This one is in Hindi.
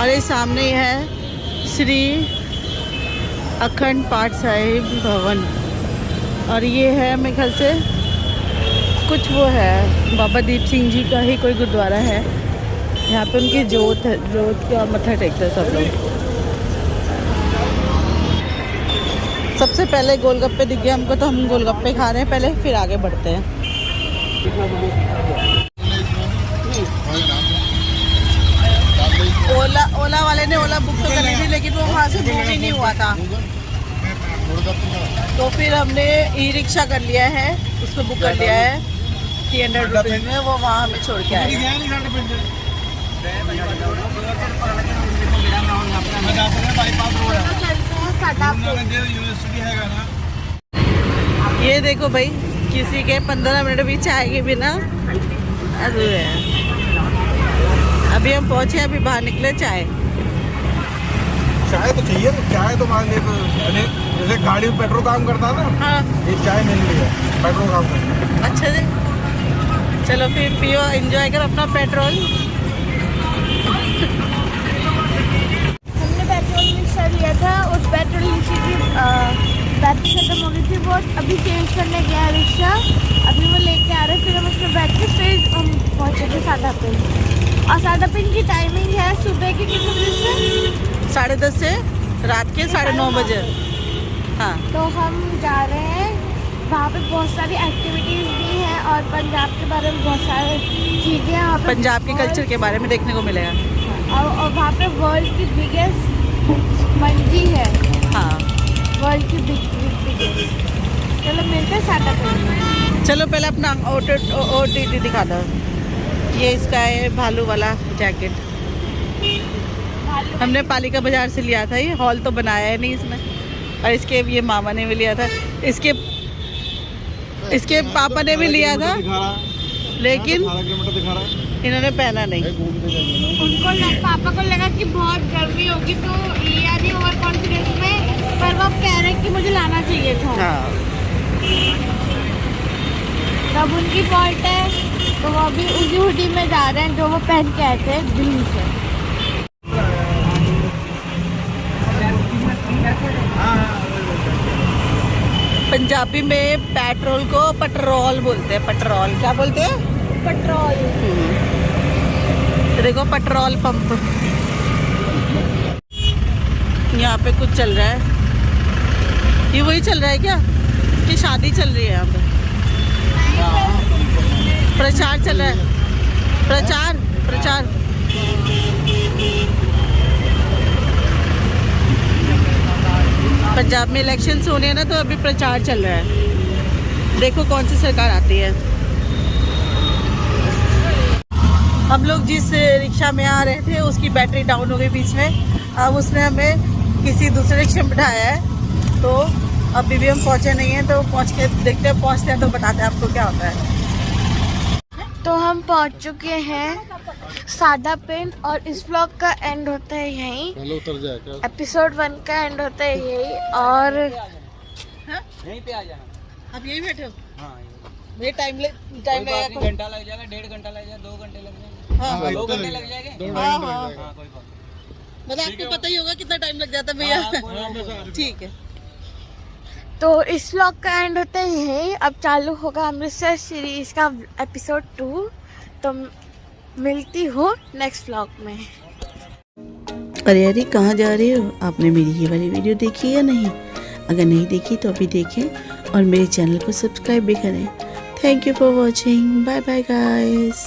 और ये सामने ही है श्री अखंड पाठ साहिब भवन। और ये है मेरे ख्याल से कुछ वो है बाबा दीप सिंह जी का ही कोई गुरुद्वारा है। यहाँ पे उनकी जोत है, जोत के और मत्था टेकते हैं सब लोग। सबसे पहले गोलगप्पे दिख गए हमको तो हम गोलगप्पे खा रहे हैं पहले, फिर आगे बढ़ते हैं। ओला वाले ने ओला बुक तो करनी थी लेकिन वो वहाँ से बुक ही नहीं हुआ था, तो फिर हमने ई रिक्शा कर लिया है, उसको बुक कर लिया है 300 रुपीज़ में। वो वहाँ हमें छोड़ के आएगा। ये देखो भाई, किसी के 15 मिनट भी चाय के बिना अधूरे हैं। अभी हम पहुंचे, अभी बाहर निकले चाय तो चाहिए। चाय तो मान लीजिए जैसे गाड़ी में पेट्रोल काम करता है ना, हाँ ये चाय मिल रही है पेट्रोल काम करता। अच्छा जी, चलो फिर पियो, एंजॉय कर अपना पेट्रोल। हमने पेट्रोल रिक्शा लिया था, उस पेट्रोल रिक्शे की बैटरी खत्म हो गई थी, वो अभी चेंज करने गया रिक्शा, अभी वो लेके आ रहे, फिर हम उसमें बैठ के फिर हम पहुँचे थे सादा पिन। और सादा पिन की टाइमिंग है सुबह के कितने बजे से? 10:30 से रात के 9:30 बजे। हाँ, तो हम जा रहे हैं, वहाँ पे बहुत सारी एक्टिविटीज़ भी हैं और पंजाब के बारे में बहुत सारी चीज़ें हैं वहाँ पे, पंजाब के कल्चर के बारे में देखने को मिलेगा। और वहाँ पे वर्ल्ड की बिगेस्ट मंडी है। हाँ, वर्ल्ड की बिगेस्ट। चलो मिलते हैं सादा पिन में। चलो पहले अपना OTT दिखा दो। ये इसका है भालू वाला जैकेट, हमने पालिका बाजार से लिया था। ये हॉल तो बनाया है नहीं इसमें, और इसके ये मामा ने भी लिया था, इसके पापा ने भी लिया था, लेकिन इन्होंने पहना नहीं। उनको पापा को लगा कि बहुत गर्मी होगी तो लिया नहीं ओवर कॉन्फिडेंस में, पर वो कह रहे कि मुझे लाना चाहिए था। हाँ, तब उनकी फॉल्ट है, तो वो अभी उसी हुडी में जा रहे हैं जो वो पहन के आए थे दिल्ली से। पंजाबी में पेट्रोल को पेट्रोल बोलते हैं। पेट्रोल क्या बोलते हैं? पेट्रोल। देखो पेट्रोल पंप, यहाँ पे कुछ चल रहा है। ये वही चल रहा है क्या कि शादी चल रही है यहाँ पे? प्रचार चल रहा है, प्रचार। पंजाब में इलेक्शंस होने हैं ना, तो अभी प्रचार चल रहा है। देखो कौन सी सरकार आती है। हम लोग जिस रिक्शा में आ रहे थे उसकी बैटरी डाउन हो गई बीच में, अब उसने हमें किसी दूसरे रिक्शे में बिठाया है, तो अभी भी हम पहुंचे नहीं हैं, तो पहुंच के देखते हैं, पहुंचते हैं तो बताते हैं आपको क्या होता है। तो हम पहुंच चुके हैं सादा पिन, और इस व्लॉग का एंड होता है यहीं। उतर जाए एपिसोड 1 का एंड होता है यही। और यहीं पे आ जाना। आप यही बैठे हो? हाँ, ये टाइम लगेगा। घंटा लग जाएगा, 1.5 घंटा लग जाएगा, 2 घंटे लग जाएंगे। हाँ, 2 घंटे लग जाएंगे। हाँ, हाँ, कोई बात नहीं। मतलब आपको पता ही होगा कितना टाइम लग जाता है भैया। ठीक है, तो इस व्लॉग का एंड होता है यही। अब चालू होगा अमृतसर सीरीज का एपिसोड 2, तो मिलती हूँ नेक्स्ट व्लॉग में। अरे कहाँ जा रहे हो? आपने मेरी ये वाली वीडियो देखी या नहीं? अगर नहीं देखी तो अभी देखें और मेरे चैनल को सब्सक्राइब भी करें। Thank you for watching. Bye bye guys.